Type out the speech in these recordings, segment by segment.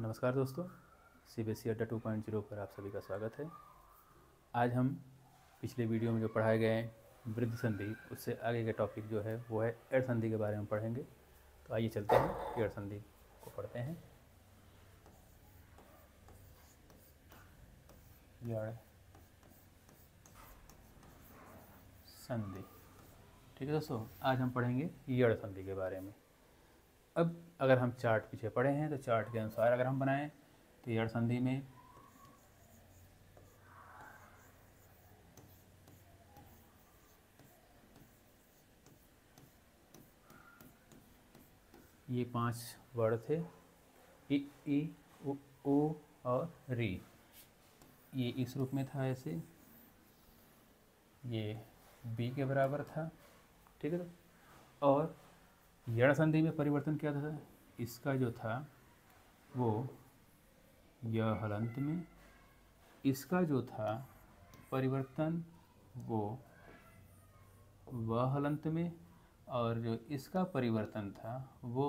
नमस्कार दोस्तों, CBSE अड्डा 2.0 पर आप सभी का स्वागत है। आज हम पिछले वीडियो में जो पढ़ाए गए वृद्ध संधि, उससे आगे का टॉपिक जो है वो है एड़ संधि के बारे में पढ़ेंगे। तो आइए चलते हैं, एड़ संधि को पढ़ते हैं। एड़ संधि, ठीक है दोस्तों। आज हम पढ़ेंगे एड़ संधि के बारे में। अब अगर हम चार्ट पीछे पढ़े हैं तो चार्ट के अनुसार अगर हम बनाएं तो एड़ संधि में ये 5 वर्ड थे, ई उ और री। ये इस रूप में था, ऐसे ये बी के बराबर था, ठीक है। और एड़ संधि में परिवर्तन क्या था? इसका जो था वो य हलंत में, इसका जो था परिवर्तन वो व हलंत में, और जो इसका परिवर्तन था वो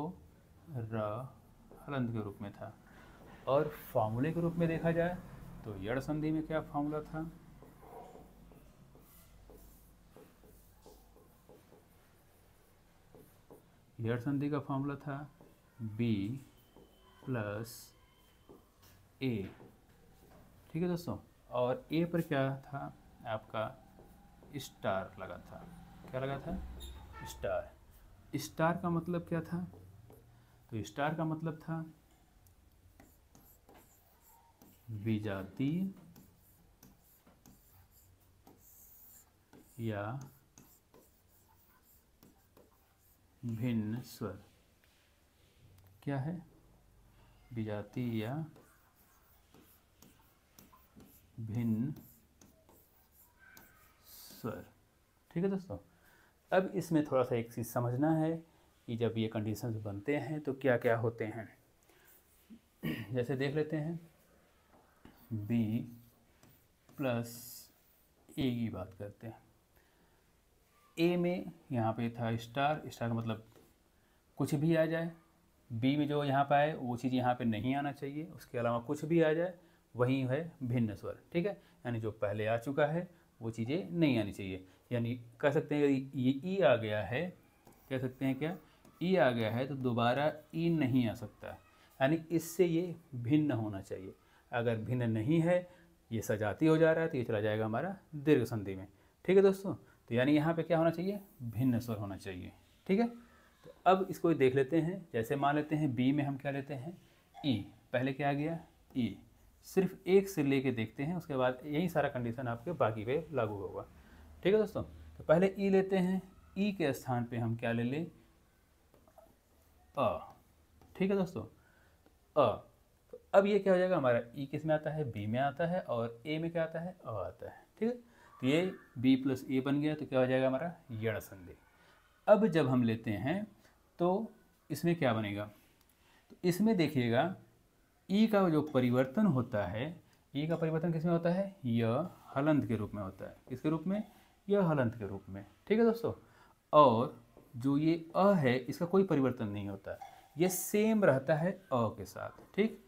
र हलंत के रूप में था। और फॉर्मूले के रूप में देखा जाए तो एड़ संधि में क्या फॉर्मूला था? एड़ संधि का फॉर्मूला था B प्लस A, ठीक है दोस्तों। और A पर क्या था? आपका स्टार लगा था। क्या लगा था? स्टार। स्टार का मतलब क्या था? तो स्टार का मतलब था विजातीय या भिन्न स्वर। क्या है? विजातीय या भिन्न स्वर, ठीक है दोस्तों। अब इसमें थोड़ा सा एक चीज़ समझना है कि जब ये कंडीशंस बनते हैं तो क्या क्या होते हैं। जैसे देख लेते हैं, B प्लस A की बात करते हैं। A में यहाँ पे था स्टार। स्टार का मतलब कुछ भी आ जाए। B में जो यहाँ पे आए वो चीज़ यहाँ पे नहीं आना चाहिए, उसके अलावा कुछ भी आ जाए वही है भिन्न स्वर, ठीक है। यानी जो पहले आ चुका है वो चीज़ें नहीं आनी चाहिए। यानी कह सकते हैं यदि ये ई आ गया है, कह सकते हैं क्या, ई आ गया है तो दोबारा ई नहीं आ सकता, यानी इससे ये भिन्न होना चाहिए। अगर भिन्न नहीं है, ये सजाती हो जा रहा है, तो ये चला जाएगा हमारा दीर्घ संधि में, ठीक है दोस्तों। तो यानी यहाँ पे क्या होना चाहिए? भिन्न स्वर होना चाहिए, ठीक है। तो अब इसको देख लेते हैं। जैसे मान लेते हैं बी में हम क्या लेते हैं? ई। पहले क्या आ गया? ई। सिर्फ एक से लेके देखते हैं, उसके बाद यही सारा कंडीशन आपके बाकी पे लागू होगा, ठीक है दोस्तों। तो पहले ई लेते हैं। ई के स्थान पे हम क्या ले लें? अ, ठीक है दोस्तों, अ। तो अब ये क्या हो जाएगा हमारा? ई किस में आता है? बी में आता है। और ए में क्या आता है? अ आता है, ठीक है। तो ये बी प्लस ए बन गया, तो क्या हो जाएगा हमारा? एड़ संधि। अब जब हम लेते हैं तो इसमें क्या बनेगा? तो इसमें देखिएगा ई का जो परिवर्तन होता है, ई का परिवर्तन किस में होता है? य हलंत के रूप में होता है। किसके रूप में? य हलंत के रूप में, ठीक है दोस्तों। और जो ये अ है, इसका कोई परिवर्तन नहीं होता, ये सेम रहता है अ के साथ, ठीक।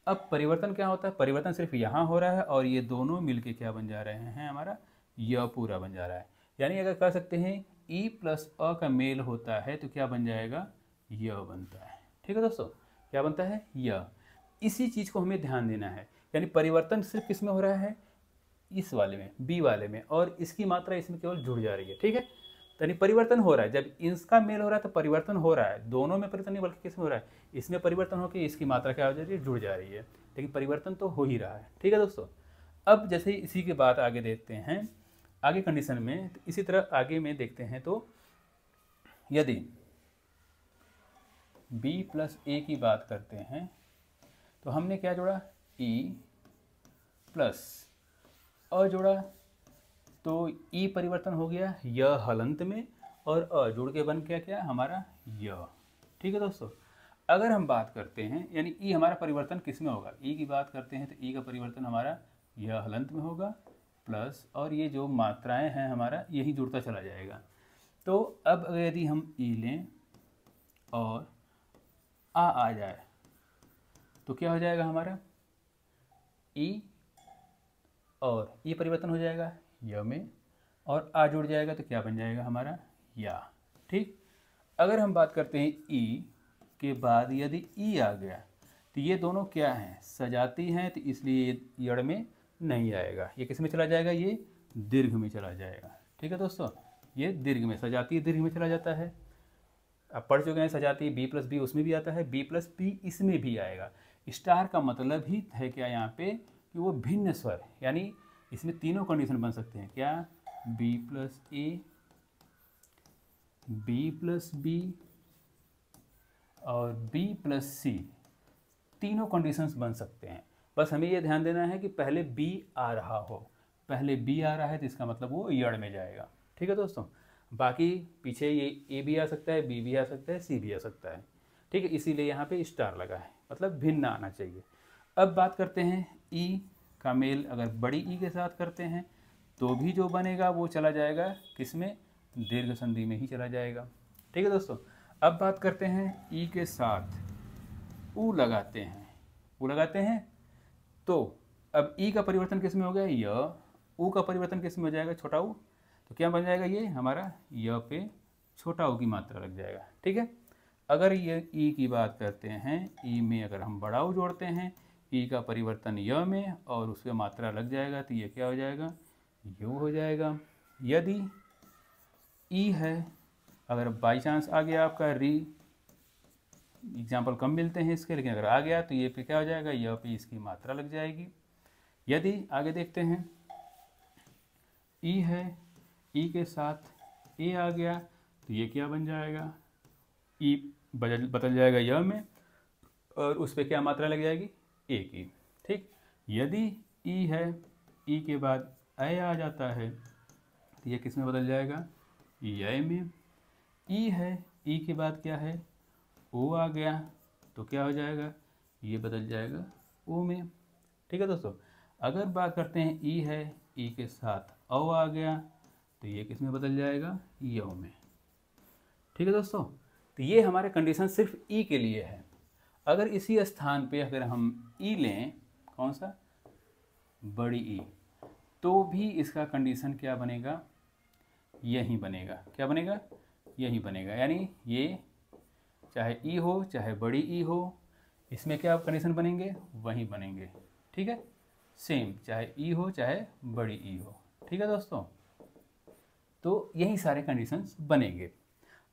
अब परिवर्तन क्या होता है? परिवर्तन सिर्फ यहाँ हो रहा है और ये दोनों मिलके क्या बन जा रहे हैं? हमारा य पूरा बन जा रहा है। यानी अगर कह सकते हैं ई प्लस अ का मेल होता है तो क्या बन जाएगा? य बनता है, ठीक है दोस्तों। क्या बनता है? य। इसी चीज़ को हमें ध्यान देना है। यानी परिवर्तन सिर्फ किस में हो रहा है? इस वाले में, बी वाले में, और इसकी मात्रा इसमें केवल जुड़ जा रही है, ठीक है। तो यानी परिवर्तन हो रहा है। जब इसका मेल हो रहा है तो परिवर्तन हो रहा है, दोनों में परिवर्तन नहीं बल्कि किस में हो रहा है? इसमें परिवर्तन होकर इसकी मात्रा क्या हो जा रही है? जुड़ जा रही है, लेकिन परिवर्तन तो हो ही रहा है, ठीक है दोस्तों। अब जैसे इसी के बाद आगे देखते हैं, आगे कंडीशन में तो इसी तरह आगे में देखते हैं। तो यदि b प्लस ए की बात करते हैं तो हमने क्या जोड़ा? e प्लस अ जोड़ा, तो ई परिवर्तन हो गया य हलंत में, और अ जुड़ के बन गया क्या हमारा? य, ठीक है दोस्तों। अगर हम बात करते हैं, यानी ई हमारा परिवर्तन किस में होगा? ई की बात करते हैं तो ई का परिवर्तन हमारा य हलंत में होगा, प्लस और ये जो मात्राएं हैं हमारा यही जुड़ता चला जाएगा। तो अब यदि हम ई लें और आ जाए तो क्या हो जाएगा हमारा ई, और ई परिवर्तन हो जाएगा य में, और आ जुड़ जाएगा तो क्या बन जाएगा हमारा या। ठीक, अगर हम बात करते हैं ई के बाद यदि ई आ गया तो ये दोनों क्या हैं, सजाती हैं, तो इसलिए ये यड़ में नहीं आएगा, ये किस में चला जाएगा, ये दीर्घ में चला जाएगा। ठीक है दोस्तों, ये दीर्घ में, सजाती दीर्घ में चला जाता है। अब पढ़ चुके हैं सजाती बी प्लस बी उसमें भी आता है, बी प्लस बी इसमें भी आएगा। स्टार का मतलब ही है क्या यहाँ पे कि वो भिन्न स्वर, यानी इसमें तीनों कंडीशन बन सकते हैं, क्या, बी प्लस ए, बी प्लस बी और बी प्लस सी, तीनों कंडीशंस बन सकते हैं। बस हमें ये ध्यान देना है कि पहले बी आ रहा हो, पहले बी आ रहा है तो इसका मतलब वो यड़ में जाएगा। ठीक है दोस्तों, बाकी पीछे ये ए भी आ सकता है, बी भी आ सकता है, सी भी आ सकता है। ठीक है, इसीलिए यहाँ पे स्टार लगा है, मतलब भिन्न आना चाहिए। अब बात करते हैं ई का मेल अगर बड़ी ई के साथ करते हैं तो भी जो बनेगा वो चला जाएगा किसमें, दीर्घ संधि में ही चला जाएगा। ठीक है दोस्तों, अब बात करते हैं ई के साथ ऊ लगाते हैं, ऊ लगाते हैं तो अब ई का परिवर्तन किस में हो गया, य, ऊ का परिवर्तन किस में हो जाएगा, छोटा ऊ, तो क्या बन जाएगा ये हमारा य पे छोटा ऊ की मात्रा लग जाएगा। ठीक है, अगर ये ई की बात करते हैं, ई में अगर हम बड़ा ऊ जोड़ते हैं, ई का परिवर्तन य में और उस पर मात्रा लग जाएगा तो ये क्या हो जाएगा, यू हो जाएगा। यदि ई है, अगर बाई चांस आ गया आपका री, एग्जाम्पल कम मिलते हैं इसके, लेकिन अगर आ गया तो ये पे क्या हो जाएगा, य पे इसकी मात्रा लग जाएगी। यदि आगे देखते हैं ई है, ई के साथ ए आ गया तो ये क्या बन जाएगा, ई बदल जाएगा य में और उस पर क्या मात्रा लग जाएगी, ए की। ठीक, यदि ई है, ई के बाद ए आ जाता है तो ये किस में बदल जाएगा, य में। ई है, ई के बाद क्या है, ओ आ गया तो क्या हो जाएगा, ये बदल जाएगा ओ में। ठीक है दोस्तों, अगर बात करते हैं ई है, ई के साथ औ आ गया तो ये किस में बदल जाएगा, यौ में। ठीक है दोस्तों, तो ये हमारे कंडीशन सिर्फ ई के लिए है। अगर इसी स्थान पे अगर हम ई लें, कौन सा, बड़ी ई, तो भी इसका कंडीशन क्या बनेगा, यही बनेगा। क्या बनेगा, यही बनेगा, यानी ये चाहे ई हो चाहे बड़ी ई हो, इसमें क्या कंडीशन बनेंगे, वही बनेंगे। ठीक है, सेम, चाहे ई हो चाहे बड़ी ई हो। ठीक है दोस्तों, तो यही सारे कंडीशंस बनेंगे।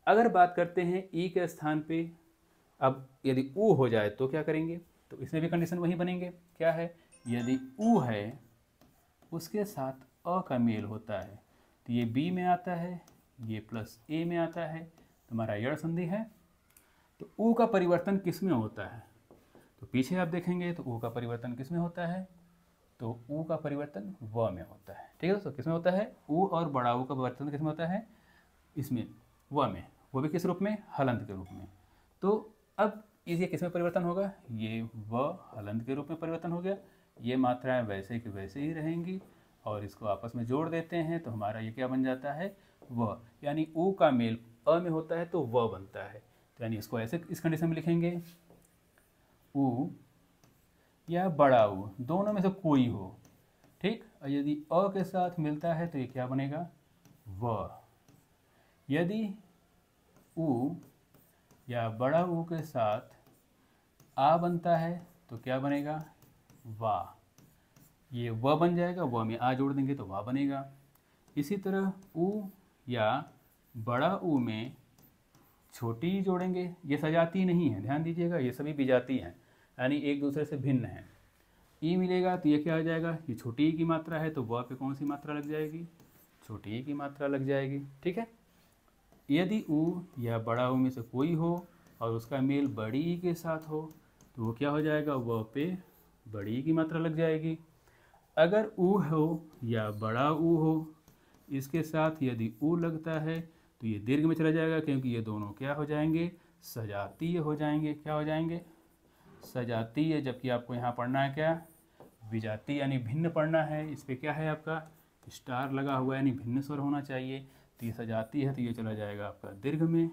अगर बात करते हैं ई के स्थान पे, अब यदि ऊ हो जाए तो क्या करेंगे, तो इसमें भी कंडीशन वही बनेंगे। क्या है, यदि ऊ है उसके साथ अ का मेल होता है तो ये बी में आता है, ये प्लस ए में आता है, तो हमारा यड़ संधि है। तो ऊ का परिवर्तन किस में होता है, तो पीछे आप देखेंगे तो ऊ का परिवर्तन किस में होता है, तो ऊ का परिवर्तन व में होता है। ठीक है दोस्तों, किस में होता है, ऊ और बड़ा ऊ का परिवर्तन किस में होता है, इसमें व में, वो भी किस रूप में, हलंत के रूप में। तो अब ये किस में परिवर्तन होगा, ये व हलंत के रूप में परिवर्तन हो गया। ये मात्राएं वैसे की वैसे ही रहेंगी और इसको आपस में जोड़ देते हैं तो हमारा ये क्या बन जाता है, व, यानी ऊ का मेल अ में होता है तो व बनता है। तो यानी इसको ऐसे इस कंडीशन में लिखेंगे, ऊ या बड़ा ऊ, दोनों में से कोई हो। ठीक, और यदि अ के साथ मिलता है तो ये क्या बनेगा, व। यदि ऊ या बड़ा ऊ के साथ आ बनता है तो क्या बनेगा, वा। ये व बन जाएगा, व में आ जोड़ देंगे तो वा बनेगा। इसी तरह ऊ या बड़ा ऊ में छोटी ई जोड़ेंगे, ये सजाती नहीं है, ध्यान दीजिएगा, ये सभी विजाती हैं, यानी एक दूसरे से भिन्न हैं। ई मिलेगा तो ये क्या हो जाएगा, ये छोटी ई की मात्रा है तो व पे कौन सी मात्रा लग जाएगी, छोटी ई की मात्रा लग जाएगी। ठीक है, यदि ऊ या बड़ा ऊ में से कोई हो और उसका मेल बड़ी ई के साथ हो तो वो क्या हो जाएगा, व पे बड़ी ई की मात्रा लग जाएगी। अगर ऊ हो या बड़ा ऊ हो, इसके साथ यदि ऊ लगता है तो ये दीर्घ में चला जाएगा, क्योंकि ये दोनों क्या हो जाएंगे, सजातीय हो जाएंगे। क्या हो जाएंगे, सजातीय। जबकि आपको यहाँ पढ़ना है क्या, विजातीय यानी भिन्न पढ़ना है। इस पर क्या है आपका स्टार लगा हुआ है, यानी भिन्न स्वर होना चाहिए। तो ये सजातीय है तो ये चला जाएगा आपका दीर्घ में।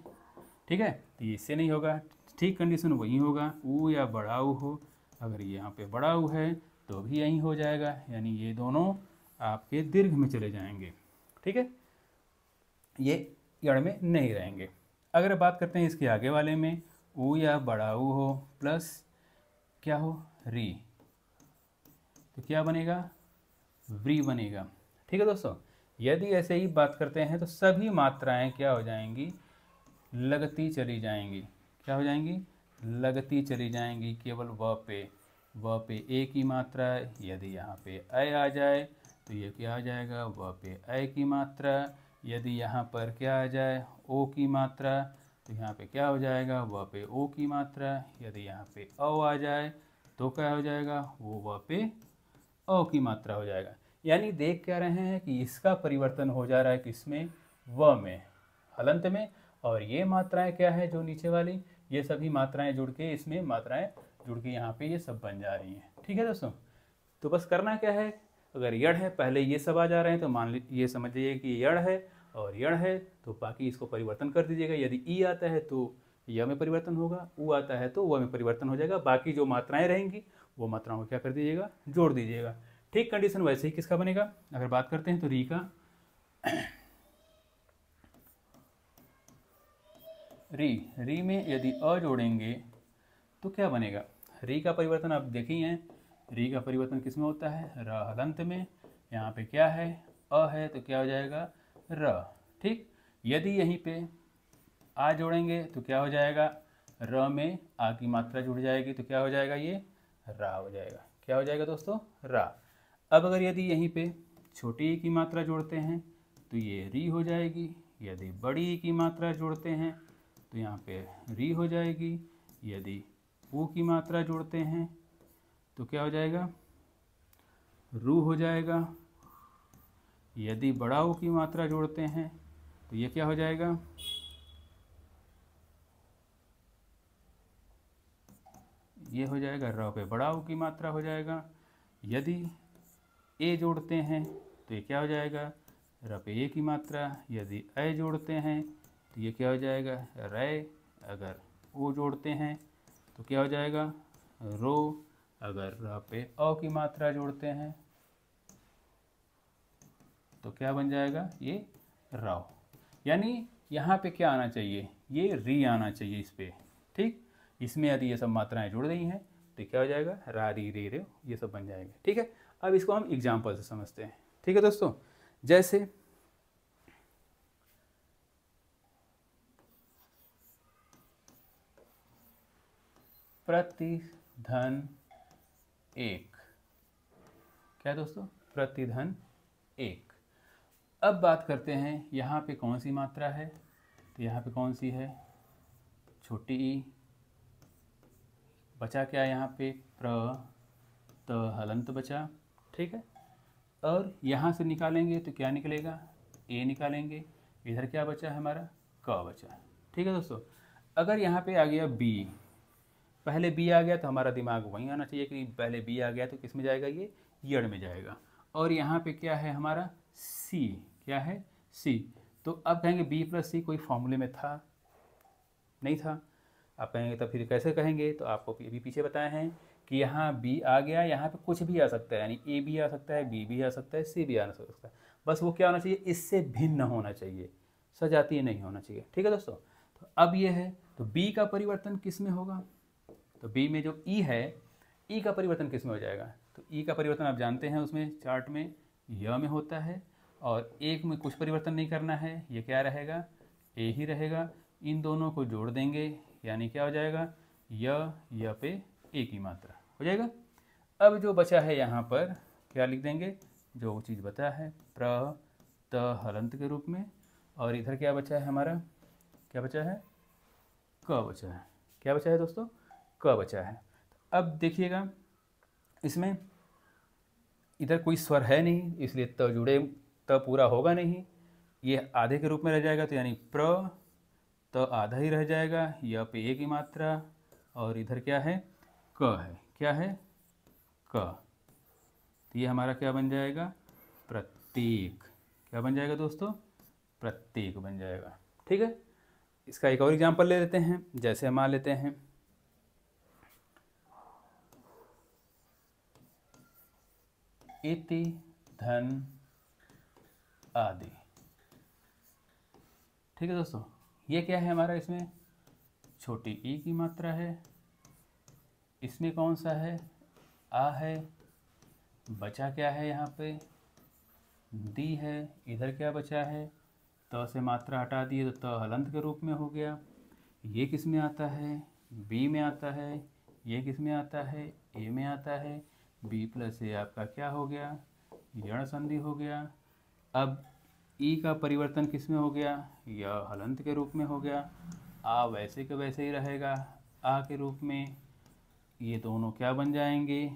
ठीक है, तो ये इससे नहीं होगा। ठीक कंडीशन वही होगा, ऊ या बड़ा ऊ हो अगर ये यहाँ पे बड़ा ऊ है तो भी यहीं हो जाएगा, यानी ये दोनों आपके दीर्घ में चले जाएंगे। ठीक है, ये यड़ में नहीं रहेंगे। अगर बात करते हैं इसके आगे वाले में, ऊ या बड़ा ऊ हो प्लस क्या हो, री, तो क्या बनेगा, व्री बनेगा। ठीक है दोस्तों, यदि ऐसे ही बात करते हैं तो सभी मात्राएं क्या हो जाएंगी, लगती चली जाएंगी। क्या हो जाएंगी, लगती चली जाएंगी। केवल व पे ए की मात्रा, यदि यहाँ पे ऐ आ जाए तो ये क्या आ जाएगा, व पे ऐ की मात्रा। यदि यहाँ पर क्या आ जाए, ओ की मात्रा, तो यहाँ पे क्या हो जाएगा, व पे ओ की मात्रा। यदि यहाँ पे औ आ जाए तो क्या हो जाएगा, वो व पे औ की मात्रा हो जाएगा। यानी देख क्या रहे हैं कि इसका परिवर्तन हो जा रहा है किसमें, व में, हलंत में, और ये मात्राएं क्या है जो नीचे वाली, ये सभी मात्राएं जुड़ के इसमें मात्राएं जुड़ के यहाँ पे ये सब बन जा रही हैं। ठीक है दोस्तों, तो बस करना क्या है, अगर यड़ है पहले ये सब आ जा रहे हैं तो मान लीजिए, ये समझिए कि यड़ है और यड़ है तो बाकी इसको परिवर्तन कर दीजिएगा। यदि ई आता है तो य में परिवर्तन होगा, ऊ आता है तो व में परिवर्तन हो जाएगा। बाकी जो मात्राएं रहेंगी वो मात्राओं को क्या कर दीजिएगा, जोड़ दीजिएगा। ठीक कंडीशन वैसे ही किसका बनेगा, अगर बात करते हैं तो री का। री में यदि अ जोड़ेंगे तो क्या बनेगा, री का परिवर्तन आप देखिए, री का परिवर्तन किस में होता है, र हलंत में। यहाँ पे क्या है, अ है तो क्या हो जाएगा, र। ठीक, यदि यहीं पे आ जोड़ेंगे तो क्या हो जाएगा, र में आ की मात्रा जुड़ जाएगी तो क्या हो जाएगा, ये रा हो जाएगा। क्या हो जाएगा दोस्तों, रा। अब अगर यदि यहीं पे छोटी ई की मात्रा जोड़ते हैं तो ये री हो जाएगी। यदि बड़ी ई की मात्रा जोड़ते हैं तो यहाँ पे री हो जाएगी। यदि ऊ की मात्रा जोड़ते हैं तो क्या हो जाएगा, रू हो जाएगा। यदि बड़ा ऊ की मात्रा जोड़ते हैं तो ये क्या हो जाएगा, ये हो जाएगा, र पे बड़ा ऊ की मात्रा हो जाएगा। यदि ए जोड़ते हैं तो ये क्या हो जाएगा, र पे ए की मात्रा। यदि ऐ जोड़ते हैं तो ये क्या हो जाएगा, रै। अगर ओ जोड़ते हैं तो क्या हो जाएगा, रो। अगर र पे औ की मात्रा जोड़ते हैं तो क्या बन जाएगा, ये राव। यानी यहाँ पे क्या आना चाहिए, ये री आना चाहिए इस पे। ठीक, इसमें यदि ये सब मात्राएं जुड़ रही हैं तो क्या हो जाएगा, रा री रे रे, ये सब बन जाएंगे। ठीक है, अब इसको हम एग्जाम्पल से समझते हैं। ठीक है दोस्तों, जैसे प्रतिधन 1, क्या दोस्तों, प्रतिधन 1। अब बात करते हैं यहाँ पे कौन सी मात्रा है, तो यहाँ पे कौन सी है, छोटी ई। बचा क्या यहाँ पे, प्र त हलंत बचा। ठीक है, और यहाँ से निकालेंगे तो क्या निकलेगा, ए निकालेंगे। इधर क्या बचा है हमारा, क बचा। ठीक है दोस्तों, अगर यहाँ पे आ गया बी, पहले बी आ गया तो हमारा दिमाग वहीं आना चाहिए कि पहले बी आ गया तो किस में जाएगा, ये यड़ में जाएगा। और यहाँ पे क्या है हमारा सी, क्या है सी। तो अब कहेंगे बी प्लस सी कोई फॉर्मूले में था, नहीं था। आप कहेंगे तो फिर कैसे कहेंगे, तो आपको अभी पीछे बताए हैं कि यहाँ बी आ गया, यहाँ पे कुछ भी आ सकता है, यानी ए भी आ सकता है, बी भी आ सकता है, सी भी आ सकता है। बस वो क्या होना चाहिए, इससे भिन्न होना चाहिए, सजातीय नहीं होना चाहिए। ठीक है दोस्तों, तो अब ये है, तो बी का परिवर्तन किस में होगा, तो बी में जो ई है, ई का परिवर्तन किस में हो जाएगा, तो ई का परिवर्तन आप जानते हैं उसमें चार्ट में य में होता है, और एक में कुछ परिवर्तन नहीं करना है, ये क्या रहेगा, ए ही रहेगा। इन दोनों को जोड़ देंगे यानी क्या हो जाएगा, य पे ए की मात्रा हो जाएगा। अब जो बचा है यहाँ पर क्या लिख देंगे, जो चीज़ बचा है प्र त हलंत के रूप में, और इधर क्या बचा है हमारा, क्या बचा है, क बचा है। क्या बचा है दोस्तों, क बचा है। अब देखिएगा इसमें इधर कोई स्वर है नहीं, इसलिए त जुड़े, त पूरा होगा नहीं, ये आधे के रूप में रह जाएगा। तो यानी प्र त आधा ही रह जाएगा, य पे ए की मात्रा, और इधर क्या है, क है, क्या है, क। तो ये हमारा क्या बन जाएगा, प्रत्येक। क्या बन जाएगा दोस्तों, प्रत्येक बन जाएगा। ठीक है, इसका एक और एग्जांपल ले लेते हैं। जैसे मान लेते हैं इति, धन, आदि। ठीक है दोस्तों, ये क्या है हमारा, इसमें छोटी ई की मात्रा है, इसमें कौन सा है, आ है, बचा क्या है यहाँ पे, दी है, इधर क्या बचा है, त से मात्रा हटा दिए तो त हलंत के रूप में हो गया। ये किस में आता है, बी में आता है, ये किस में आता है, ए में आता है, बी प्लस ए आपका क्या हो गया, यण संधि हो गया। अब ई का परिवर्तन किस में हो गया, यह हलंत के रूप में हो गया। आ वैसे के वैसे ही रहेगा आ के रूप में। ये दोनों क्या बन जाएंगे,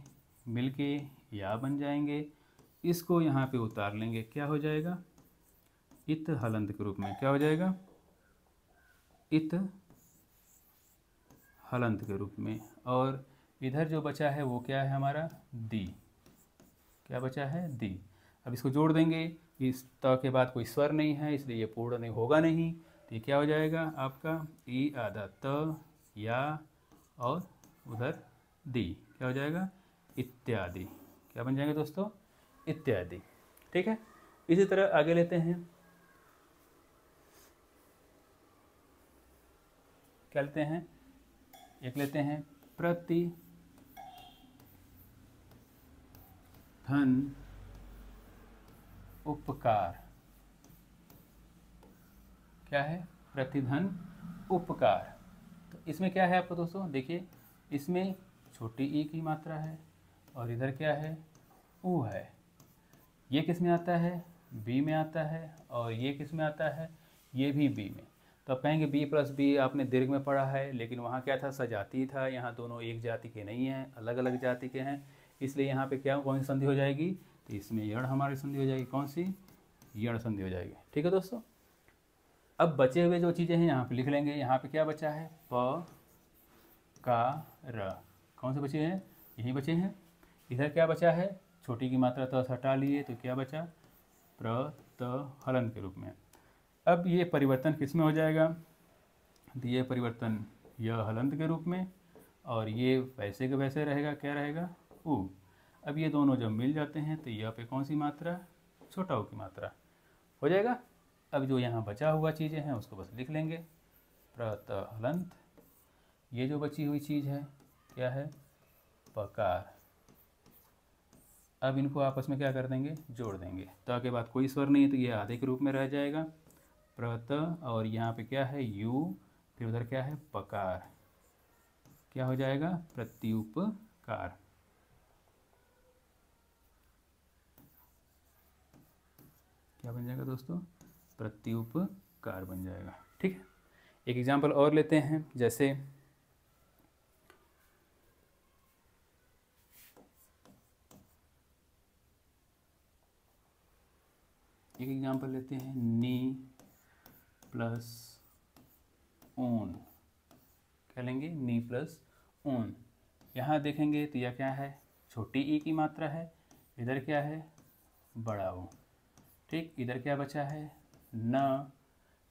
मिलके या बन जाएंगे। इसको यहाँ पे उतार लेंगे, क्या हो जाएगा, इत हलंत के रूप में क्या हो जाएगा, इत हलंत के रूप में। और इधर जो बचा है वो क्या है हमारा, दी। क्या बचा है, दी। अब इसको जोड़ देंगे, इस त के बाद कोई स्वर नहीं है इसलिए ये पूर्ण नहीं होगा नहीं, तो ये क्या हो जाएगा आपका, ई आधा त, या और उधर दी, क्या हो जाएगा, इत्यादि। क्या बन जाएंगे दोस्तों, इत्यादि। ठीक है, इसी तरह आगे लेते हैं, क्या लेते हैं, एक लेते हैं प्रति धन उपकार। क्या है, प्रतिधन उपकार। तो इसमें क्या है आपको दोस्तों, देखिए इसमें छोटी ई की मात्रा है और इधर क्या है, ऊ है। ये किस में आता है, बी में आता है, और ये किस में आता है, ये भी बी में। तो आप कहेंगे बी प्लस बी आपने दीर्घ में पढ़ा है, लेकिन वहाँ क्या था, सजातीय था। यहाँ दोनों एक जाति के नहीं हैं, अलग अलग जाति के हैं, इसलिए यहाँ पे क्या, कौन सी संधि हो जाएगी, तो इसमें यण हमारी संधि हो जाएगी, कौन सी, यण संधि हो जाएगी। ठीक है दोस्तों, अब बचे हुए जो चीज़ें हैं यहाँ पे लिख लेंगे। यहाँ पे क्या बचा है, प, का, र, कौन से बचे हैं, यही बचे हैं। इधर क्या बचा है, छोटी की मात्रा तो हटा लिए, तो क्या बचा, प्र, त, हलन के रूप में। अब ये परिवर्तन किस में हो जाएगा, तो ये परिवर्तन यह हलंत के रूप में, और ये वैसे के वैसे रहेगा, क्या रहेगा, ऊ। अब ये दोनों जब मिल जाते हैं तो यह पे कौन सी मात्रा, छोटा ऊ की मात्रा हो जाएगा। अब जो यहाँ बचा हुआ चीज़ें हैं उसको बस लिख लेंगे, प्रत हलंत। ये जो बची हुई चीज़ है क्या है, पकार। अब इनको आपस में क्या कर देंगे, जोड़ देंगे। त के बाद कोई स्वर नहीं है तो ये आधे के रूप में रह जाएगा, प्रत, और यहाँ पे क्या है, यू, फिर उधर क्या है, पकार। क्या हो जाएगा, प्रत्युपकार। क्या बन जाएगा दोस्तों, प्रत्युपकार बन जाएगा। ठीक है, एक एग्जाम्पल और लेते हैं, जैसे एक एग्जाम्पल लेते हैं, नी प्लस ऊन। क्या लेंगे, नी प्लस ऊन। यहाँ देखेंगे तो यह क्या है, छोटी ई की मात्रा है, इधर क्या है, बड़ा ऊ। ठीक, इधर क्या बचा है, न,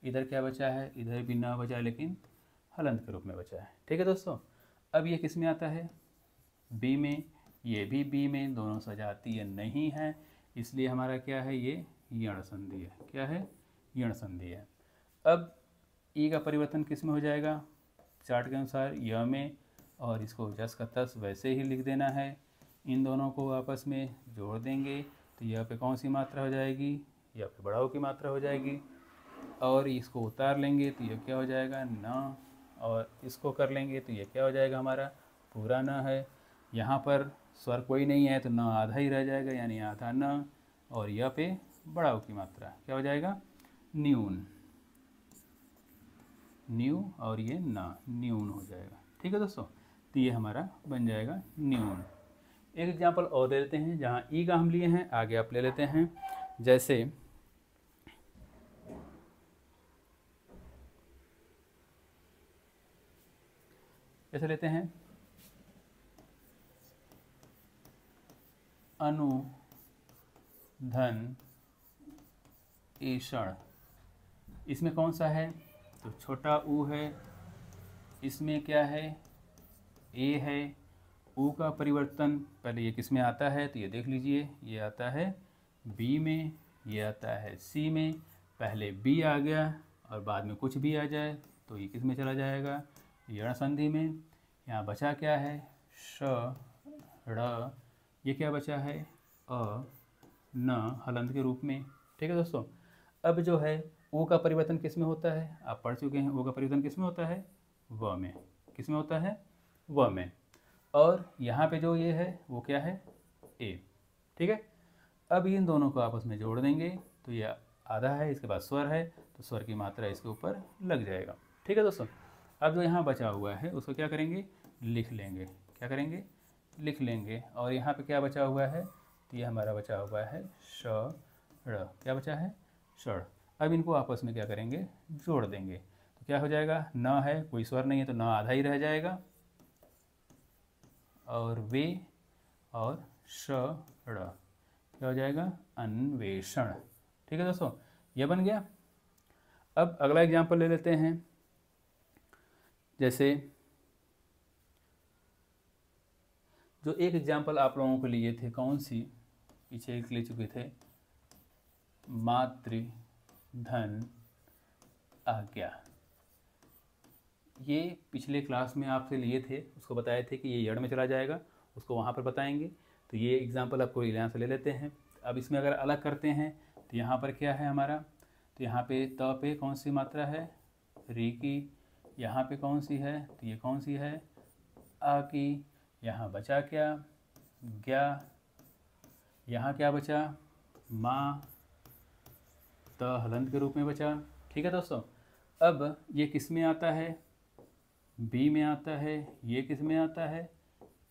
इधर क्या बचा है, इधर भी न बचा, लेकिन हलंत के रूप में बचा है। ठीक है दोस्तों, अब ये किस में आता है, बी में, ये भी बी में, दोनों सजातीय नहीं है, इसलिए हमारा क्या है, ये यण संधि है। क्या है, यण संधि है। अब ई का परिवर्तन किस में हो जाएगा, चार्ट के अनुसार य में, और इसको जस का तस वैसे ही लिख देना है। इन दोनों को आपस में जोड़ देंगे तो यह पे कौन सी मात्रा हो जाएगी, यह पे बड़ा ऊ की मात्रा हो जाएगी। और इसको उतार लेंगे तो यह क्या हो जाएगा, न, और इसको कर लेंगे तो यह क्या हो जाएगा, हमारा पूरा न है। यहाँ पर स्वर कोई नहीं है तो न आधा ही रह जाएगा, यानी आधा न, और यह पे बड़ा ऊ की मात्रा क्या हो जाएगा, न्यून, न्यू, और ये ना, न्यून हो जाएगा। ठीक है दोस्तों, तो ये हमारा बन जाएगा न्यून। एक एग्जांपल और दे लेते हैं, जहाँ ई का हम लिए हैं, आगे आप ले लेते हैं, जैसे कैसे लेते हैं, अनु, धन, ईषण। इसमें कौन सा है, तो छोटा ऊ है, इसमें क्या है, ए है, ऊ का परिवर्तन पहले ये किस में आता है, तो ये देख लीजिए, ये आता है बी में, ये आता है सी में। पहले बी आ गया और बाद में कुछ भी आ जाए तो ये किस में चला जाएगा, यण संधि में। यहाँ बचा क्या है, श ड़, ये क्या बचा है, अ न हलंत के रूप में। ठीक है दोस्तों। अब जो है ऊ का परिवर्तन किस में होता है, आप पढ़ चुके हैं, ऊ का परिवर्तन किस में होता है, व में। किस में होता है, व में। और यहाँ पे जो ये है वो क्या है, ए। ठीक है। अब इन दोनों को आपस में जोड़ देंगे तो ये आधा है, इसके बाद स्वर है तो स्वर की मात्रा इसके ऊपर लग जाएगा। ठीक है दोस्तों। अब जो यहाँ बचा हुआ है उसको क्या करेंगे, लिख लेंगे। क्या करेंगे, लिख लेंगे। और यहाँ पे क्या बचा हुआ है, तो ये हमारा बचा हुआ है श ड़। क्या बचा है, षड़। अब इनको आपस में क्या करेंगे, जोड़ देंगे तो क्या हो जाएगा, न है, कोई स्वर नहीं है तो न आधा ही रह जाएगा, और वे और श ड़, क्या हो जाएगा, अन्वेषण। ठीक है दोस्तों, ये बन गया। अब अगला एग्जाम्पल ले लेते हैं। जैसे जो एक एग्जाम्पल आप लोगों को लिए थे, कौन सी, पीछे एक ले चुके थे, मातृ धन आज्ञा। ये पिछले क्लास में आपसे लिए थे, उसको बताए थे कि ये यड़ में चला जाएगा, उसको वहाँ पर बताएंगे। तो ये एग्जाम्पल आपको यहाँ से ले लेते हैं। अब इसमें अगर अलग करते हैं तो यहाँ पर क्या है हमारा, तो यहाँ पे त पे कौन सी मात्रा है, री की। यहाँ पे कौन सी है, तो ये कौन सी है, आ की। यहाँ बचा क्या, ज्ञा। यहाँ क्या बचा, माँ, त हलंत के रूप में बचा। ठीक है दोस्तों। अब ये किस में आता है, बी में आता है, ये किस में आता है,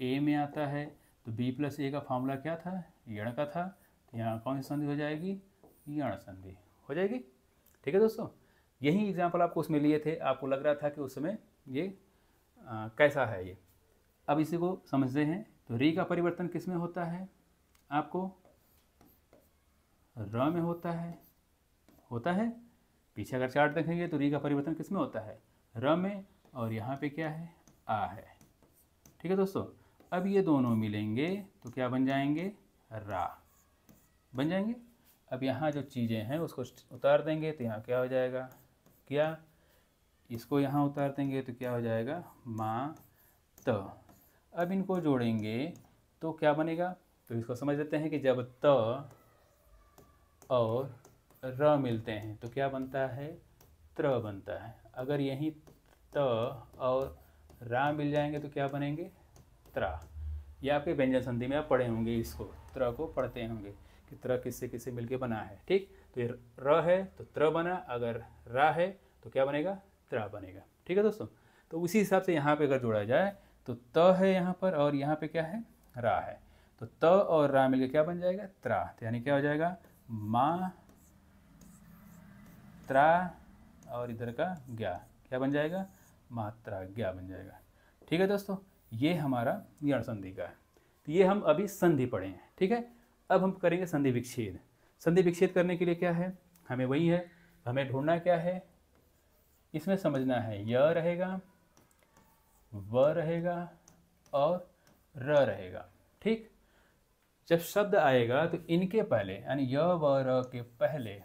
ए में आता है। तो बी प्लस ए का फॉर्मूला क्या था, यण का था। तो यहाँ कौन सी संधि हो जाएगी, यण संधि हो जाएगी। ठीक है दोस्तों। यही एग्जाम्पल आपको उसमें लिए थे, आपको लग रहा था कि उस समय ये कैसा है ये। अब इसी को समझते हैं। तो री का परिवर्तन किस में होता है, आपको र में होता है। पीछे अगर चार्ट देखेंगे तो री का परिवर्तन किस में होता है, र में, और यहाँ पे क्या है, आ है। ठीक है दोस्तों। अब ये दोनों मिलेंगे तो क्या बन जाएंगे, रा बन जाएंगे। अब यहाँ जो चीज़ें हैं उसको उतार देंगे तो यहाँ क्या हो जाएगा, क्या। इसको यहाँ उतार देंगे तो क्या हो जाएगा, माँ त। अब इनको जोड़ेंगे तो क्या बनेगा, तो इसको समझ लेते हैं कि जब त और र मिलते हैं तो क्या बनता है, त्र बनता है। अगर यहीं त और रा मिल जाएंगे तो क्या बनेंगे, त्रा। ये आपके व्यंजन संधि में आप पढ़े होंगे, इसको त्र को पढ़ते होंगे कि त्र किससे किससे मिलके बना है। ठीक। तो ये र है तो त्र बना, अगर रा है तो क्या बनेगा, त्रा बनेगा। ठीक है दोस्तों। तो उसी हिसाब से यहाँ पे अगर जोड़ा जाए तो त है यहाँ पर और यहाँ पे क्या है, रा है। तो त और रा मिलके क्या बन जाएगा, त्रा। तो यानी क्या हो जाएगा, माँ त्रा, और इधर का ज्ञा, क्या बन जाएगा, मात्रा ज्ञा बन जाएगा। ठीक है दोस्तों। ये हमारा यण संधि का है। तो ये हम अभी संधि पढ़े हैं। ठीक है। अब हम करेंगे संधि विच्छेद। संधि विच्छेद करने के लिए क्या है, हमें वही है, हमें ढूंढना क्या है, इसमें समझना है य रहेगा, व रहेगा और र रहेगा। ठीक। जब शब्द आएगा तो इनके पहले यानी य व र के पहले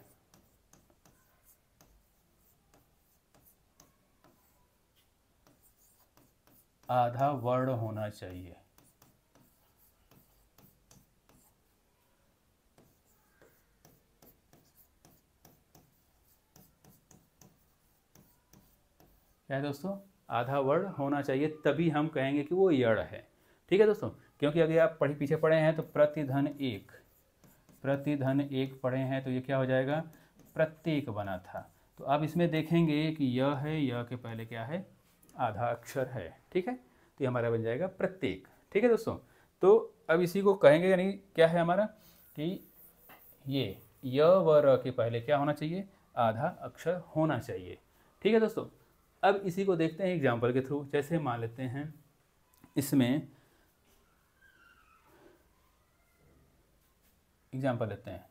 आधा वर्ण होना चाहिए। क्या है दोस्तों, आधा वर्ण होना चाहिए, तभी हम कहेंगे कि वो यड़ है। ठीक है दोस्तों। क्योंकि अगर आप पीछे पढ़े हैं तो प्रतिधन एक पढ़े हैं तो ये क्या हो जाएगा, प्रत्येक बना था। तो अब इसमें देखेंगे कि यह है, यह के पहले क्या है, आधा अक्षर है। ठीक है। तो ये हमारा बन जाएगा प्रत्येक। ठीक है दोस्तों। तो अब इसी को कहेंगे, यानी क्या है हमारा कि ये य व र के पहले क्या होना चाहिए, आधा अक्षर होना चाहिए। ठीक है दोस्तों। अब इसी को देखते हैं एग्जाम्पल के थ्रू। जैसे मान लेते हैं इसमें एग्जाम्पल लेते हैं,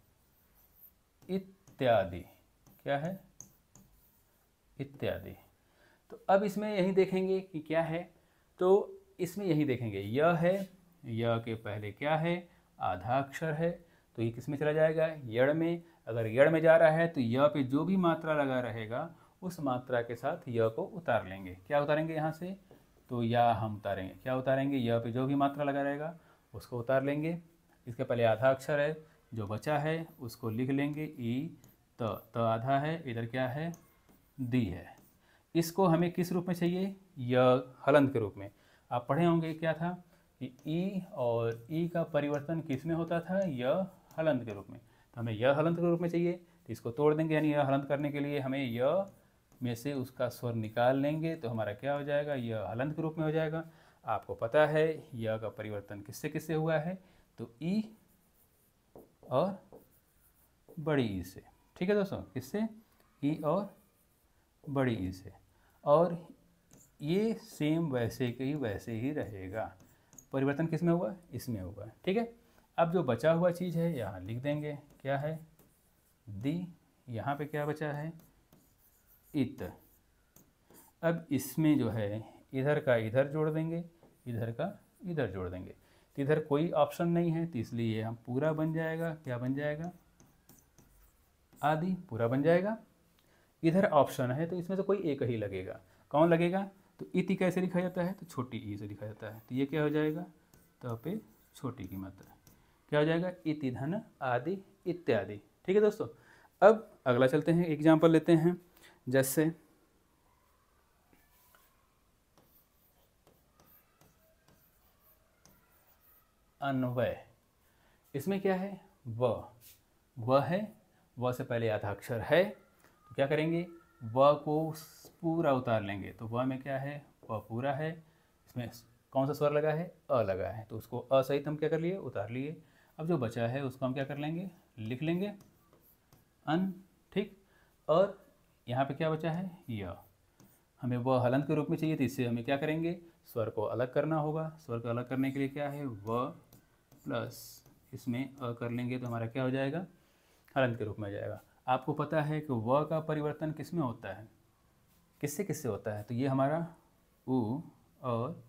इत्यादि। क्या है, इत्यादि। तो अब इसमें यही देखेंगे कि क्या है, तो इसमें यही देखेंगे य है, य के पहले क्या है, आधा अक्षर है, तो ये किस में चला जाएगा, यड़ में। अगर यड़ में जा रहा है तो य पे जो भी मात्रा लगा रहेगा उस मात्रा के साथ य को उतार लेंगे। क्या उतारेंगे यहाँ से, तो या हम उतारेंगे, क्या उतारेंगे, य पे जो भी मात्रा लगा रहेगा उसको उतार लेंगे। इसके पहले आधा अक्षर है, जो बचा है उसको लिख लेंगे ई त आधा है, इधर क्या है, दी है। इसको हमें किस रूप में चाहिए, य हलंत के रूप में। आप पढ़े होंगे क्या था कि ई और ई का परिवर्तन किस में होता था, य हलंत के रूप में। तो हमें य हलंत के रूप में चाहिए, तो इसको तोड़ देंगे, यानी य हलंत करने के लिए हमें य में से उसका स्वर निकाल लेंगे, तो हमारा क्या हो जाएगा, य हलंत के रूप में हो जाएगा। आपको पता है य का परिवर्तन किससे किससे हुआ है, तो ई और बड़ी ई से। ठीक है दोस्तों, किससे, ई और बड़ी ई से। और ये सेम वैसे के ही वैसे ही रहेगा। परिवर्तन किस में हुआ, इसमें हुआ। ठीक है, अब जो बचा हुआ चीज़ है यहाँ लिख देंगे, क्या है, दी। यहाँ पे क्या बचा है, इत। अब इसमें जो है इधर का इधर जोड़ देंगे, इधर का इधर जोड़ देंगे। तो इधर कोई ऑप्शन नहीं है, तो इसलिए हम पूरा बन जाएगा, क्या बन जाएगा, आदि, पूरा बन जाएगा। इधर ऑप्शन है तो इसमें से कोई एक ही लगेगा, कौन लगेगा, तो इति कैसे लिखा जाता है, तो छोटी ई से लिखा जाता है। तो ये क्या हो जाएगा, तो पे छोटी की मात्रा क्या हो जाएगा, इति धन आदि इत्यादि। ठीक है दोस्तों, अब अगला चलते हैं, एग्जाम्पल लेते हैं। जैसे अन्वय, इसमें क्या है, व है, व से पहले आधा अक्षर है, तो क्या करेंगे, व को पूरा उतार लेंगे। तो व में क्या है, व पूरा है, इसमें कौन सा स्वर लगा है, अ लगा है, तो उसको अ सहित हम क्या कर लिए, उतार लिए। अब जो बचा है उसको हम क्या कर लेंगे, लिख लेंगे, अन। ठीक, और यहाँ पे क्या बचा है, य। हमें वह हलंत के रूप में चाहिए, तो इससे हमें क्या करेंगे, स्वर को अलग करना होगा। स्वर को अलग करने के लिए क्या है, व प्लस इसमें अ कर लेंगे, तो हमारा क्या हो जाएगा, हलंत के रूप में आ जाएगा। आपको पता है कि व का परिवर्तन किस में होता है, किससे किससे होता है, तो ये हमारा उ और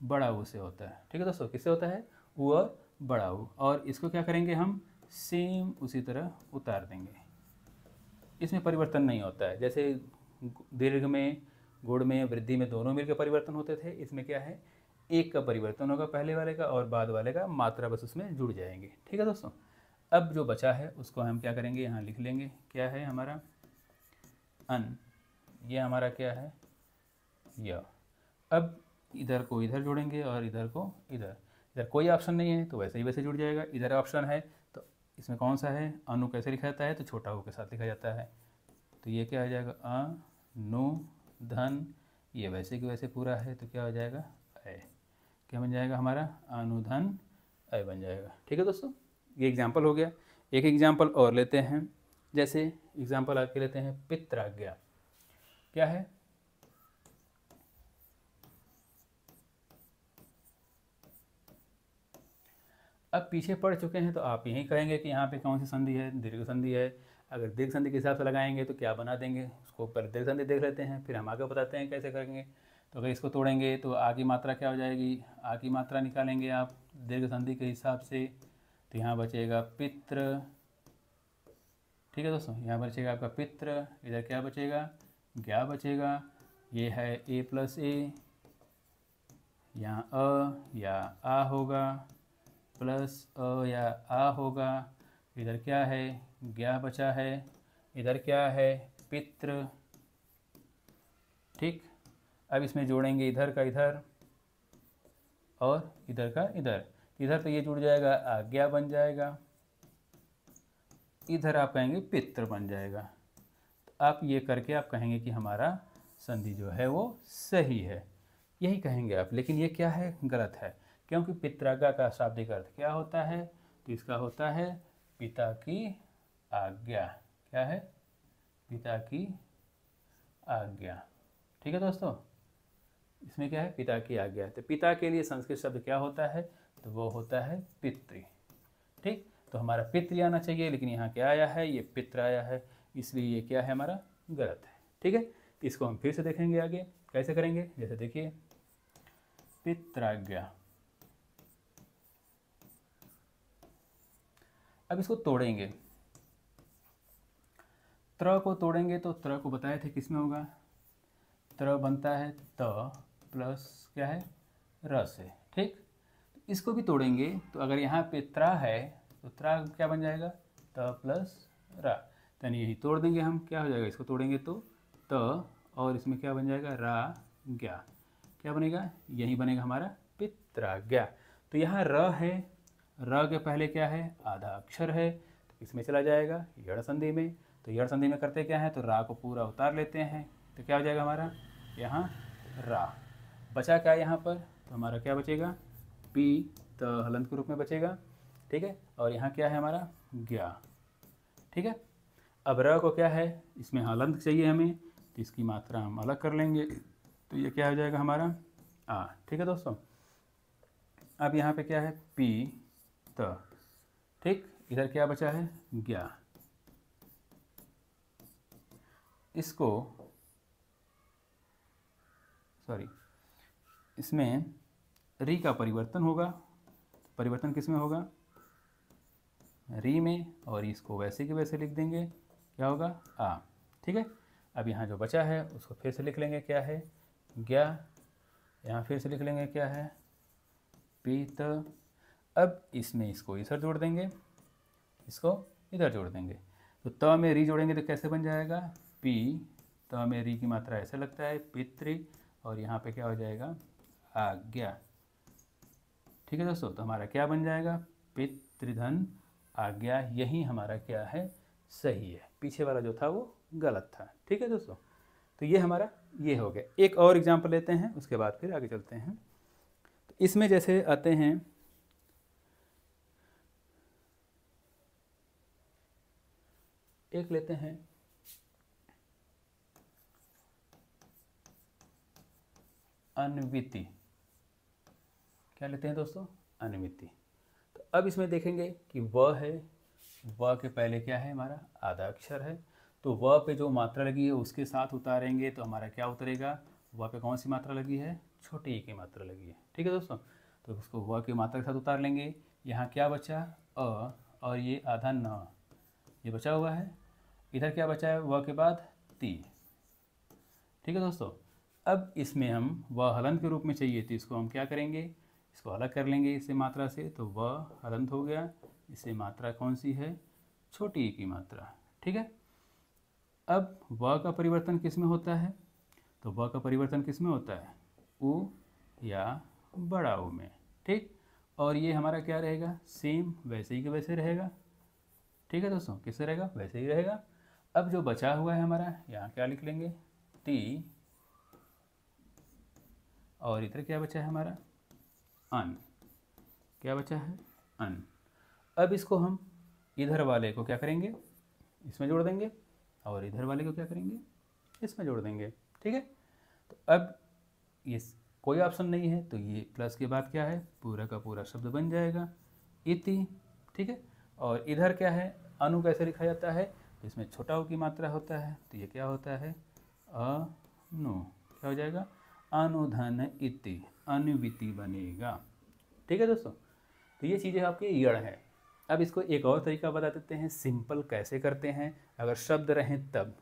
बड़ा ऊ से होता है। ठीक है दोस्तों, किससे होता है, उ और बड़ा ऊ। और इसको क्या करेंगे, हम सेम उसी तरह उतार देंगे। इसमें परिवर्तन नहीं होता है, जैसे दीर्घ में, गुण में, वृद्धि में दोनों मिलकर परिवर्तन होते थे। इसमें क्या है, एक का परिवर्तन होगा पहले वाले का, और बाद वाले का मात्रा बस उसमें जुड़ जाएंगे। ठीक है दोस्तों, अब जो बचा है उसको हम क्या करेंगे, यहाँ लिख लेंगे, क्या है हमारा, अन। ये हमारा क्या है, य। अब इधर को इधर जोड़ेंगे और इधर को इधर। इधर कोई ऑप्शन नहीं है तो वैसे ही वैसे जुड़ जाएगा। इधर ऑप्शन है तो इसमें कौन सा है, अनु कैसे लिखा जाता है, तो छोटा ऊ के साथ लिखा जाता है। तो ये क्या हो जाएगा, अ नु धन, ये वैसे कि वैसे पूरा है, तो क्या हो जाएगा, अय। क्या बन जाएगा हमारा, अनुधन अय बन जाएगा। ठीक है दोस्तों, ये एग्जाम्पल हो गया। एक एग्जाम्पल और लेते हैं, जैसे एग्जाम्पल आपके लेते हैं पित्राज्ञा। क्या है, अब पीछे पढ़ चुके हैं तो आप यही कहेंगे कि यहाँ पे कौन सी संधि है, दीर्घ संधि है। अगर दीर्घ संधि के हिसाब से लगाएंगे तो क्या बना देंगे, उसको पहले दीर्घ संधि देख लेते हैं, फिर हम आगे बताते हैं कैसे करेंगे। तो अगर इसको तोड़ेंगे तो आ की मात्रा क्या हो जाएगी, आ की मात्रा निकालेंगे आप दीर्घ संधि के हिसाब से, तो यहाँ बचेगा पित्र। ठीक है दोस्तों, यहाँ बचेगा आपका पित्र, इधर क्या बचेगा, ज्ञा बचेगा। ये है ए प्लस ए, यहाँ अ या आ होगा, प्लस अ या आ होगा। इधर क्या है, ज्ञा बचा है, इधर क्या है, पित्र। ठीक, अब इसमें जोड़ेंगे इधर का इधर और इधर का इधर। इधर तो ये जुड़ जाएगा, आज्ञा बन जाएगा, इधर आप कहेंगे पित्र बन जाएगा। तो आप ये करके आप कहेंगे कि हमारा संधि जो है वो सही है, यही कहेंगे आप। लेकिन ये क्या है, गलत है, क्योंकि पित्राज्ञा का शाब्दिक अर्थ क्या होता है, तो इसका होता है पिता की आज्ञा। क्या है, पिता की आज्ञा। ठीक है दोस्तों, इसमें क्या है, पिता की आज्ञा। तो पिता के लिए संस्कृत शब्द क्या होता है, तो वो होता है पितृ। ठीक, तो हमारा पितृ आना चाहिए, लेकिन यहाँ क्या आया है, ये पितृ आया है, इसलिए ये क्या है, हमारा गलत है। ठीक है, इसको हम फिर से देखेंगे आगे कैसे करेंगे। जैसे देखिए पित्राज्ञा। अब इसको तोड़ेंगे, त्र को तोड़ेंगे तो त्र को बताए थे किस में होगा, त्र बनता है त प्लस क्या है र से, ठीक। इसको भी तोड़ेंगे तो अगर यहाँ पे त्रा है तो त्रा क्या बन जाएगा, त प्लस रा, यानी यही तोड़ देंगे हम, क्या हो जाएगा, इसको तोड़ेंगे तो त और इसमें क्या बन जाएगा, रा ज्ञा, क्या बनेगा, यही बनेगा हमारा पित्राज्ञा। तो यहाँ र है, र के पहले क्या है, आधा अक्षर है, तो इसमें चला जाएगा यड़ संधि में। तो यड़ संधि में करते क्या है, तो रा को पूरा उतार लेते हैं, तो क्या हो जाएगा हमारा यहाँ रा। बचा क्या यहाँ पर, तो हमारा क्या बचेगा, पी त हलंत के रूप में बचेगा, ठीक है। और यहाँ क्या है हमारा ज्ञा, ठीक है। अब र को क्या है, इसमें हलंत चाहिए हमें, तो इसकी मात्रा हम अलग कर लेंगे, तो ये क्या हो जाएगा हमारा आ, ठीक है दोस्तों। अब यहाँ पे क्या है, पी त, ठीक। इधर क्या बचा है, ज्ञा। इसको इसमें री का परिवर्तन होगा, परिवर्तन किस में होगा, री में, और इसको वैसे के वैसे लिख देंगे, क्या होगा आ, ठीक है। अब यहाँ जो बचा है उसको फिर से लिख लेंगे, क्या है ज्ञा, यहाँ फिर से लिख लेंगे क्या है पीत। अब इसमें इसको इधर जोड़ देंगे, इसको इधर जोड़ देंगे, तो त में री जोड़ेंगे तो कैसे बन जाएगा, पी त में री की मात्रा ऐसे लगता है पितृ, और यहाँ पे क्या हो जाएगा आज्ञा, ठीक है दोस्तों। तो हमारा क्या बन जाएगा, पितृधन आज्ञा, यही हमारा क्या है सही है, पीछे वाला जो था वो गलत था, ठीक है दोस्तों। तो ये हमारा ये हो गया। एक और एग्जाम्पल लेते हैं, उसके बाद फिर आगे चलते हैं। तो इसमें जैसे आते हैं, एक लेते हैं अन्विति, क्या लेते हैं दोस्तों, अन्विति। तो अब इसमें देखेंगे कि व है, व के पहले क्या है हमारा आधा अक्षर है, तो व पे जो मात्रा लगी है उसके साथ उतारेंगे तो हमारा क्या उतरेगा, व पे कौन सी मात्रा लगी है, छोटी ई की मात्रा लगी है, ठीक है दोस्तों। तो उसको व की मात्रा के साथ उतार लेंगे। यहाँ क्या बचा अ, और ये आधा न, ये बचा हुआ है। इधर क्या बचा है व के बाद ती, ठीक है दोस्तों। अब इसमें हम व हलंत के रूप में चाहिए, तो इसको हम क्या करेंगे, इसको अलग कर लेंगे इससे मात्रा से, तो व हलंत हो गया, इससे मात्रा कौन सी है, छोटी ई की मात्रा, ठीक है। अब व का परिवर्तन किस में होता है, तो व का परिवर्तन किस में होता है, उ या बड़ा उ में, ठीक। और ये हमारा क्या रहेगा, सेम वैसे ही के वैसे रहेगा, ठीक है दोस्तों, किससे रहेगा, वैसे ही रहेगा। अब जो बचा हुआ है हमारा, यहाँ क्या लिख लेंगे ती, और इधर क्या बचा है हमारा अन, क्या बचा है अन। अब इसको हम इधर वाले को क्या करेंगे, इसमें जोड़ देंगे, और इधर वाले को क्या करेंगे, इसमें जोड़ देंगे, ठीक है। तो अब ये कोई ऑप्शन नहीं है, तो ये प्लस के बाद क्या है, पूरा का पूरा शब्द बन जाएगा इति, ठीक है। और इधर क्या है, अनु कैसे लिखा जाता है, इसमें छोटा उ की मात्रा होता है, तो ये क्या होता है अनु, क्या हो जाएगा अनुधन इति, अनुविति बनेगा, ठीक है दोस्तों। तो ये चीज़ें आपके यड़ हैं। अब इसको एक और तरीका बता देते हैं, सिंपल कैसे करते हैं, अगर शब्द रहें तब,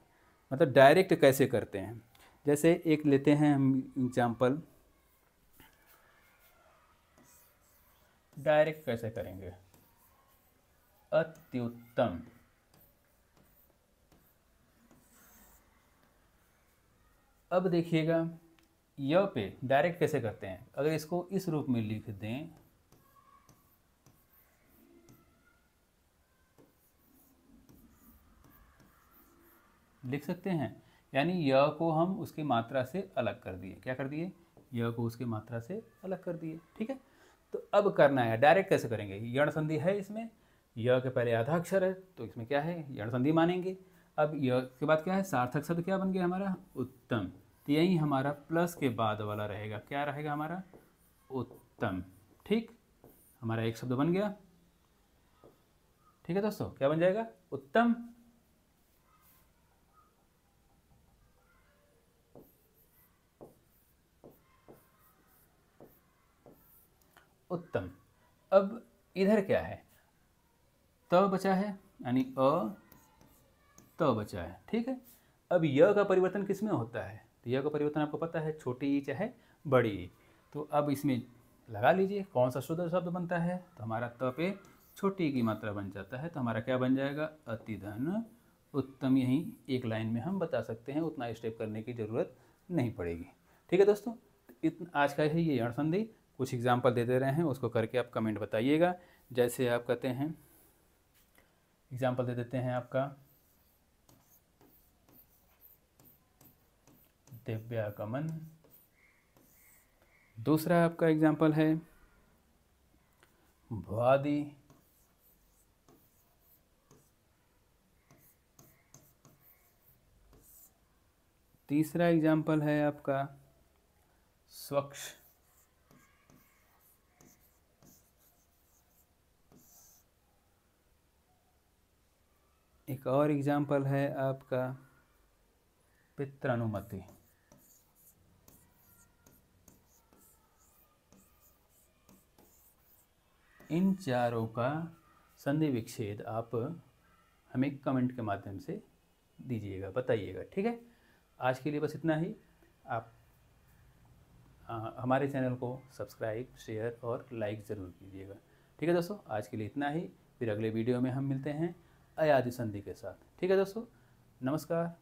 मतलब डायरेक्ट कैसे करते हैं। जैसे एक लेते हैं हम एग्जाम्पल, डायरेक्ट कैसे करेंगे, अत्युत्तम। अब देखिएगा य पे डायरेक्ट कैसे करते हैं, अगर इसको इस रूप में लिख दें, लिख सकते हैं, यानी य को हम उसकी मात्रा से अलग कर दिए, क्या कर दिए, य को उसकी मात्रा से अलग कर दिए, ठीक है। तो अब करना है डायरेक्ट कैसे करेंगे, यण संधि है इसमें, य के पहले आधा अक्षर है, तो इसमें क्या है यण संधि मानेंगे। अब य के बाद क्या है, सार्थक शब्द क्या बन गया हमारा उत्तम, तो यही हमारा प्लस के बाद वाला रहेगा, क्या रहेगा हमारा उत्तम, ठीक। हमारा एक शब्द बन गया, ठीक है दोस्तों, क्या बन जाएगा उत्तम। उत्तम। अब इधर क्या है, त बचा है, यानी त बचा है, ठीक है। अब य का परिवर्तन किस में होता है, तो य का परिवर्तन आपको पता है, छोटी ई चाहे बड़ी ई। तो अब इसमें लगा लीजिए कौन सा शुद्ध शब्द बनता है, तो हमारा त पे छोटी की मात्रा बन जाता है, तो हमारा क्या बन जाएगा, अतिधन उत्तम। यही एक लाइन में हम बता सकते हैं, उतना स्टेप करने की ज़रूरत नहीं पड़ेगी। ठीक है दोस्तों, आज का है ये यण संधि, कुछ एग्जाम्पल दे दे रहे हैं, उसको करके आप कमेंट बताइएगा। जैसे आप कहते हैं, एग्जाम्पल दे देते हैं आपका, दिव्यागमन। दूसरा आपका एग्जाम्पल है भ्वादि। तीसरा एग्जाम्पल है आपका स्वच्छ। एक और एग्जाम्पल है आपका पित्रानुमति। इन चारों का संधि विच्छेद आप हमें कमेंट के माध्यम से दीजिएगा, बताइएगा। ठीक है, आज के लिए बस इतना ही। आप हमारे चैनल को सब्सक्राइब, शेयर और लाइक ज़रूर कीजिएगा। ठीक है दोस्तों, आज के लिए इतना ही। फिर अगले वीडियो में हम मिलते हैं अयादि संधि के साथ। ठीक है दोस्तों, नमस्कार।